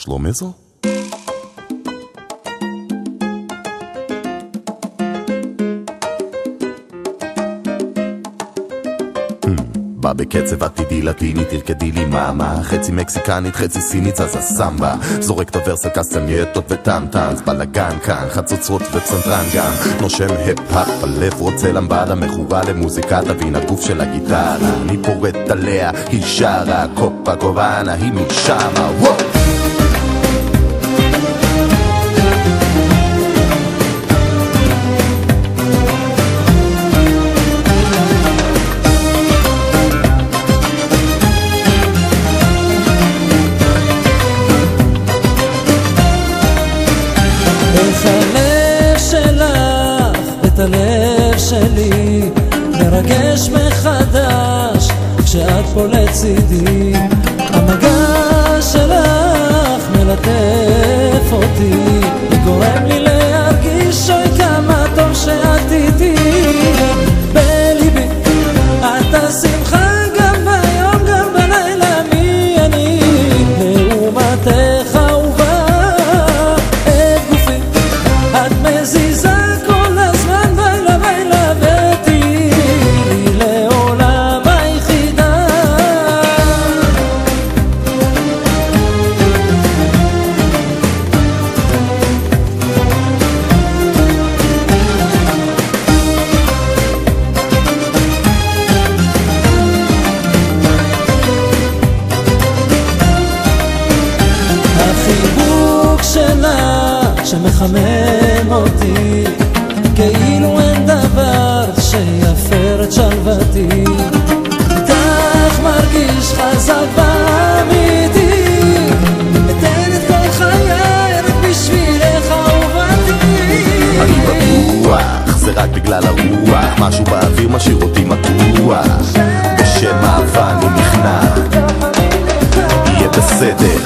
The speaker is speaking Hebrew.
שלומזו? בא בקצב עתידי לטיני, תרקדי לי מאמה, חצי מקסיקנית, חצי סינית, זזה סמבה, זורק את הוורסל קסטנייטות וטמטמס, בלגן כאן, חצוצרות ופסנתרן גם, נושם הפ-הפ, הלב רוצה למבדה, מכורה למוזיקה, תבין הגוף של הגיטרה, אני פורט עליה, היא שרה, קופה קובנה, היא משמה, וואו! את הלב שלי מרגש מחדש כשאת פה לצידי, המגע שלך מלטף אותי, גורם לי להרגיש אוי כמה טוב שאת איתי בליבי, את השמחה גם ביום גם בלילה, מי אני לעומתך אהובה, את גופי את מזיזה שמחמם אותי, כאילו אין דבר שיפר את שלוותי, איתך מרגיש חזק ואמיתי, אתן את כל חיי רק בשבילך אהובתי. אני בטוח, זה רק בגלל הרוח, משהו באוויר משאיר אותי מתוח, בשם אהבה אני נכנע, יהיה בסדר,